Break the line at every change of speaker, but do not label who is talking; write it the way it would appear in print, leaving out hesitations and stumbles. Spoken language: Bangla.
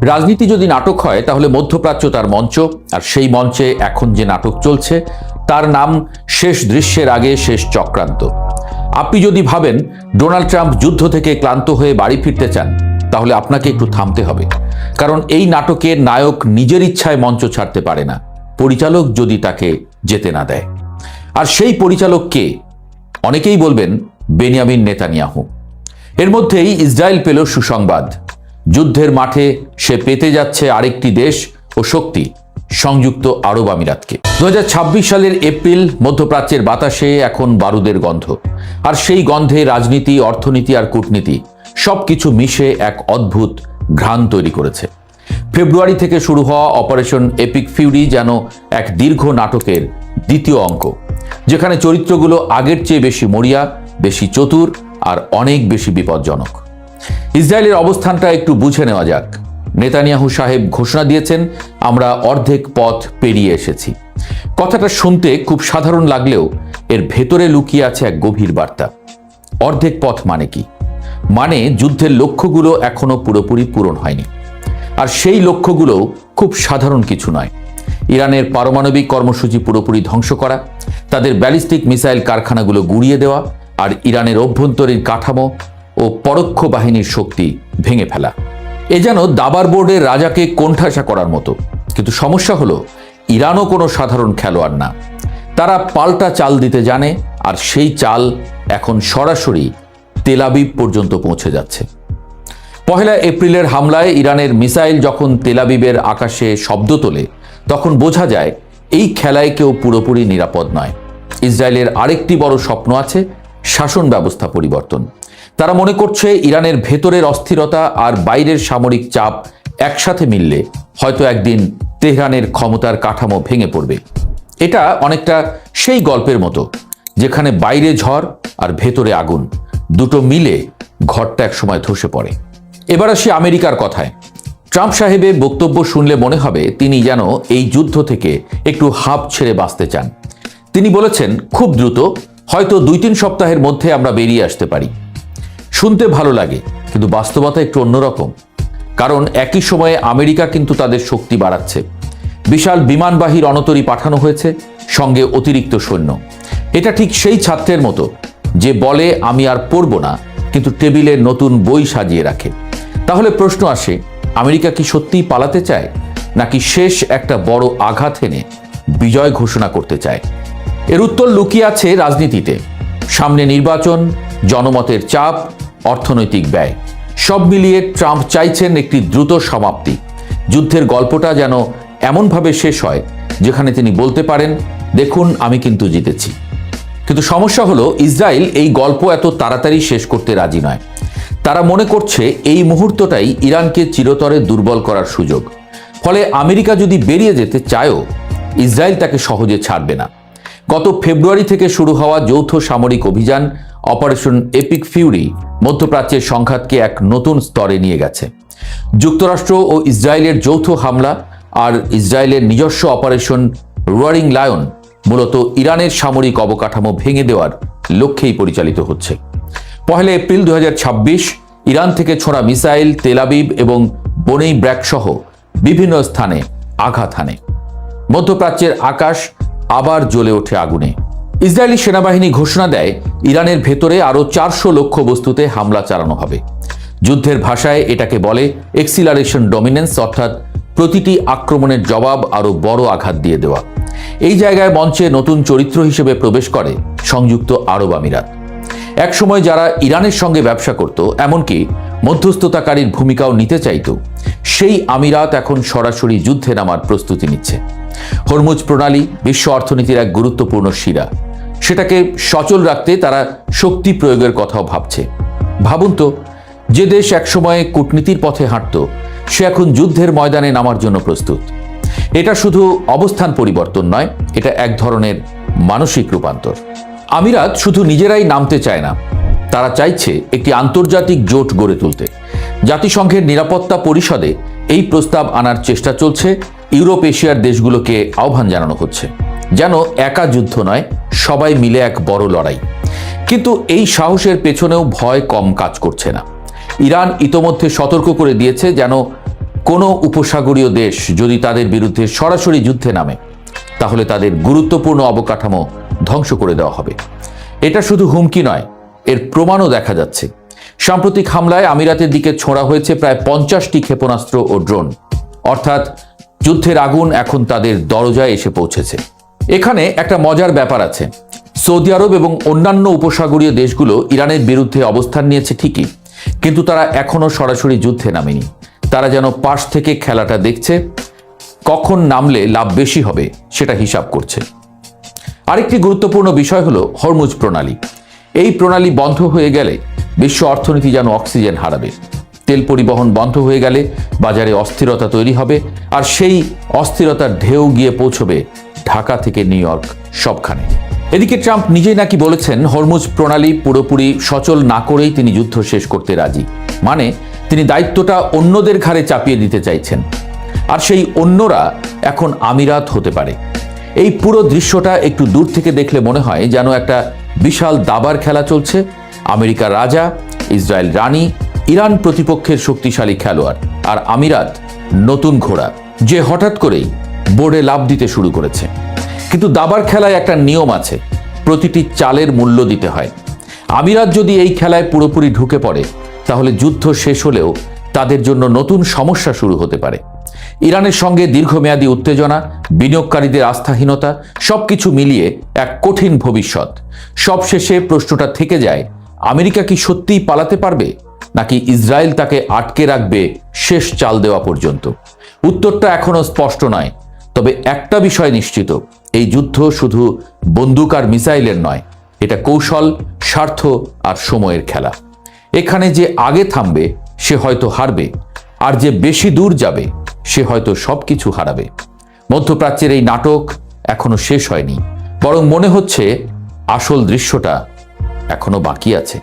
রাজনীতি যদি নাটক হয় তাহলে মধ্যপ্রাচ্য তার মঞ্চ, আর সেই মঞ্চে এখন যে নাটক চলছে তার নাম শেষ দৃশ্যের আগে শেষ চক্রান্ত। আপনি যদি ভাবেন ডোনাল্ড ট্রাম্প যুদ্ধ থেকে ক্লান্ত হয়ে বাড়ি ফিরতে চান, তাহলে আপনাকে একটু থামতে হবে, কারণ এই নাটকের নায়ক নিজের ইচ্ছায় মঞ্চ ছাড়তে পারে না, পরিচালক যদি তাকে যেতে না দেয়। আর সেই পরিচালক কে? অনেকেই বলবেন বেনিয়ামিন নেতানিয়াহু। এর মধ্যেই ইসরায়েল পেল সুসংবাদ। যুদ্ধের মাঠে সে পেতে যাচ্ছে আরেকটি দেশ ও শক্তি, সংযুক্ত আরব আমিরাতকে। 2026 সালের এপ্রিল, মধ্যপ্রাচ্যের বাতাসে এখন বারুদের গন্ধ, আর সেই গন্ধে রাজনীতি, অর্থনীতি আর কূটনীতি সবকিছু মিশে এক অদ্ভুত ঘ্রাণ তৈরি করেছে। ফেব্রুয়ারি থেকে শুরু হওয়া অপারেশন এপিক ফিউরি যেন এক দীর্ঘ নাটকের দ্বিতীয় অঙ্ক, যেখানে চরিত্রগুলো আগের চেয়ে বেশি মরিয়া, বেশি চতুর আর অনেক বেশি বিপজ্জনক। ইসরায়েলের অবস্থানটা একটু বুঝে নেওয়া যাক। নেতানিয়াহু সাহেব ঘোষণা দিয়েছেন, আমরা অর্ধেক পথ পেরিয়ে এসেছি। কথাটা শুনতে খুব সাধারণ লাগলেও এর ভেতরে লুকিয়ে আছে এক গভীর বার্তা। অর্ধেক পথ মানে কি? মানে যুদ্ধের লক্ষ্যগুলো এখনো পুরোপুরি পূরণ হয়নি, আর সেই লক্ষ্যগুলো খুব সাধারণ কিছু নয়। ইরানের পারমাণবিক কর্মসূচি পুরোপুরি ধ্বংস করা, তাদের ব্যালিস্টিক মিসাইল কারখানাগুলো গুঁড়িয়ে দেওয়া, আর ইরানের অভ্যন্তরীণ কাঠামো ও পরোক্ষ বাহিনীর শক্তি ভেঙে ফেলা। এ যেন দাবার বোর্ডের রাজাকে কোণঠাসা করার মতো। কিন্তু সমস্যা হলো, ইরানও কোনো সাধারণ খেলোয়াড় না। তারা পাল্টা চাল দিতে জানে, আর সেই চাল এখন সরাসরি তেল আবিব পর্যন্ত পৌঁছে যাচ্ছে। 1 এপ্রিলের হামলায় ইরানের মিসাইল যখন তেল আবিবের আকাশে শব্দ তোলে, তখন বোঝা যায় এই খেলায় কেউ পুরোপুরি নিরাপদ নয়। ইসরায়েলের আরেকটি বড় স্বপ্ন আছে, শাসন ব্যবস্থা পরিবর্তন। তারা মনে করছে ইরানের ভেতরের অস্থিরতা আর বাইরের সামরিক চাপ একসাথে মিললে হয়তো একদিন তেহরানের ক্ষমতার কাঠামো ভেঙে পড়বে। এটা অনেকটা সেই গল্পের মতো, যেখানে বাইরে ঝড় আর ভেতরে আগুন, দুটো মিলে ঘরটা একসময় ধসে পড়ে। এবার আসি আমেরিকার কথায়। ট্রাম্প সাহেবের বক্তব্য শুনলে মনে হবে তিনি যেন এই যুদ্ধ থেকে একটু হাঁপ ছেড়ে বাঁচতে চান। তিনি বলেছেন, খুব দ্রুত, হয়তো 2-3 সপ্তাহের মধ্যে আমরা বেরিয়ে আসতে পারি। শুনতে ভালো লাগে, কিন্তু বাস্তবতা একটু অন্যরকম। কারণ একই সময়ে আমেরিকা কিন্তু তাদের শক্তি বাড়াচ্ছে। বিশাল বিমানবাহী রণতরী পাঠানো হয়েছে, সঙ্গে অতিরিক্ত সৈন্য। এটা ঠিক সেই ছাত্রের মতো যে বলে আমি আর পড়ব না, কিন্তু টেবিলে নতুন বই সাজিয়ে রাখে। তাহলে প্রশ্ন আসে, আমেরিকা কি সত্যিই পালাতে চায়, নাকি শেষ একটা বড় আঘাত এনে বিজয় ঘোষণা করতে চায়? এর উত্তর লুকিয়ে আছে রাজনীতিতে। সামনে নির্বাচন, জনমতের চাপ, অর্থনৈতিক ব্যয়, সব মিলিয়ে ট্রাম্প চাইছেন একটি দ্রুত সমাপ্তি। যুদ্ধের গল্পটা যেন এমনভাবে শেষ হয় যেখানে তিনি বলতে পারেন, দেখুন আমি কিন্তু জিতেছি। কিন্তু সমস্যা হলো, ইসরায়েল এই গল্প এত তাড়াতাড়ি শেষ করতে রাজি নয়। তারা মনে করছে এই মুহূর্তটাই ইরানকে চিরতরে দুর্বল করার সুযোগ। ফলে আমেরিকা যদি বেরিয়ে যেতে চায়ও, ইসরায়েল তাকে সহজে ছাড়বে না। গত ফেব্রুয়ারি থেকে শুরু হওয়া যৌথ সামরিক অভিযান অপারেশন এপিক ফিউরি মধ্যপ্রাচ্যের সংঘাতকে এক নতুন স্তরে নিয়ে গেছে। যুক্তরাষ্ট্র ও ইসরায়েলের যৌথ হামলা আর ইসরায়েলের নিজস্ব অপারেশন রোয়ারিং লায়ন মূলত ইরানের সামরিক অবকাঠামো ভেঙে দেওয়ার লক্ষ্যেই পরিচালিত হচ্ছে। 1 এপ্রিল 2026 ইরান থেকে ছোড়া মিসাইল তেল আবিব এবং বনেই ব্র্যাক সহ বিভিন্ন স্থানে আঘাত হানে। মধ্যপ্রাচ্যের আকাশ আবার জ্বলে ওঠে আগুনে। ইসরায়েলি সেনাবাহিনী ঘোষণা দেয়, ইরানের ভেতরে আরও 400 লক্ষ্যবস্তুতে হামলা চালানো হবে। যুদ্ধের ভাষায় এটাকে বলে এক্সিলারেশন ডমিনেন্স, অর্থাৎ প্রতিটি আক্রমণের জবাব আরও বড় আঘাত দিয়ে দেওয়া। এই জায়গায় মঞ্চে নতুন চরিত্র হিসেবে প্রবেশ করে সংযুক্ত আরব আমিরাত। একসময় যারা ইরানের সঙ্গে ব্যবসা করত, এমনকি মধ্যস্থতাকারীর ভূমিকাও নিতে চাইত, সেই আমিরাত এখন সরাসরি যুদ্ধে নামার প্রস্তুতি নিচ্ছে। হরমুজ প্রণালী বিশ্ব অর্থনীতির এক গুরুত্বপূর্ণ শিরা। সেটাকে সচল রাখতে তারা শক্তি প্রয়োগের কথাও ভাবছে। ভাবুন তো, যে দেশ একসময় কূটনীতির পথে হাঁটত, সে এখন যুদ্ধের ময়দানে নামার জন্য প্রস্তুত। এটা শুধু অবস্থান পরিবর্তন নয়, এটা এক ধরনের মানসিক রূপান্তর। আমিরাত শুধু নিজেরাই নামতে চায় না, তারা চাইছে একটি আন্তর্জাতিক জোট গড়ে তুলতে। জাতিসংঘের নিরাপত্তা পরিষদে এই প্রস্তাব আনার চেষ্টা চলছে। ইউরোপ এশিয়ার দেশগুলোকে আহ্বান জানানো হচ্ছে, যেন একা যুদ্ধ নয়, সবাই মিলে এক বড় লড়াই। কিন্তু এই সাহসের পেছনেও ভয় কম কাজ করছে না। ইরান ইতোমধ্যে সতর্ক করে দিয়েছে যেন কোনো উপসাগরীয় দেশ যদি তাদের বিরুদ্ধে সরাসরি যুদ্ধে নামে তাহলে তাদের গুরুত্বপূর্ণ অবকাঠামো ধ্বংস করে দেওয়া হবে। এটা শুধু হুমকি নয়, এর প্রমাণও দেখা যাচ্ছে। সাম্প্রতিক হামলায় আমিরাতের দিকে ছোঁড়া হয়েছে প্রায় 50টি ক্ষেপণাস্ত্র ও ড্রোন, অর্থাৎ যুদ্ধের আগুন এখন তাদের দরজায় এসে পৌঁছেছে। এখানে একটা মজার ব্যাপার আছে। সৌদি আরব এবং অন্যান্য উপসাগরীয় দেশগুলো ইরানের বিরুদ্ধে অবস্থান নিয়েছে ঠিকই, কিন্তু তারা এখনো সরাসরি যুদ্ধে নামেনি। তারা যেন পাশ থেকে খেলাটা দেখছে, কখন নামলে লাভ বেশি হবে সেটা হিসাব করছে। আরেকটি গুরুত্বপূর্ণ বিষয় হলো হরমুজ প্রণালী। এই প্রণালী বন্ধ হয়ে গেলে বিশ্ব অর্থনীতি যেন অক্সিজেন হারাবে। তেল পরিবহন বন্ধ হয়ে গেলে বাজারে অস্থিরতা তৈরি হবে, আর সেই অস্থিরতার ঢেউ গিয়ে পৌঁছবে ঢাকা থেকে নিউ ইয়র্ক সবখানে। এদিকে ট্রাম্প নিজেই নাকি বলেছেন হরমুজ প্রণালী পুরোপুরি সচল না করেই তিনি যুদ্ধ শেষ করতে রাজি। মানে তিনি দায়িত্বটা অন্যদের ঘাড়ে চাপিয়ে দিতে চাইছেন, আর সেই অন্যরা এখন আমিরাত হতে পারে। এই পুরো দৃশ্যটা একটু দূর থেকে দেখলে মনে হয় যেন একটা বিশাল দাবার খেলা চলছে। আমেরিকা রাজা, ইসরায়েল রানী, ইরান প্রতিপক্ষের শক্তিশালী খেলোয়াড়, আর আমিরাত নতুন ঘোড়া যে হঠাৎ করেই বোর্ডে লাফ দিতে শুরু করেছে। কিন্তু দাবার খেলায় একটা নিয়ম আছে, প্রতিটি চালের মূল্য দিতে হয়। আমিরাত যদি এই খেলায় পুরোপুরি ঢুকে পড়ে তাহলে যুদ্ধ শেষ হলেও তাদের জন্য নতুন সমস্যা শুরু হতে পারে। ইরানের সঙ্গে দীর্ঘমেয়াদী উত্তেজনা, বিনিয়োগকারীদের আস্থাহীনতা, সবকিছু মিলিয়ে এক কঠিন ভবিষ্যৎ। সবশেষে প্রশ্নটা থেকে যায়, আমেরিকা কি সত্যিই পালাতে পারবে, নাকি ইসরায়েল তাকে আটকে রাখবে শেষ চাল দেওয়া পর্যন্ত? উত্তরটা এখনো স্পষ্ট নয়, তবে একটা বিষয় নিশ্চিত, এই যুদ্ধ শুধু বন্দুক আর মিসাইলের নয়, এটা কৌশল, স্বার্থ আর সময়ের খেলা। এখানে যে আগে থামবে সে হয়তো হারবে, আর যে বেশি দূর যাবে সে হয়তো সবকিছু হারাবে। মধ্যপ্রাচ্যের এই নাটক এখনো শেষ হয়নি, বরং মনে হচ্ছে আসল দৃশ্যটা এখনো বাকি আছে।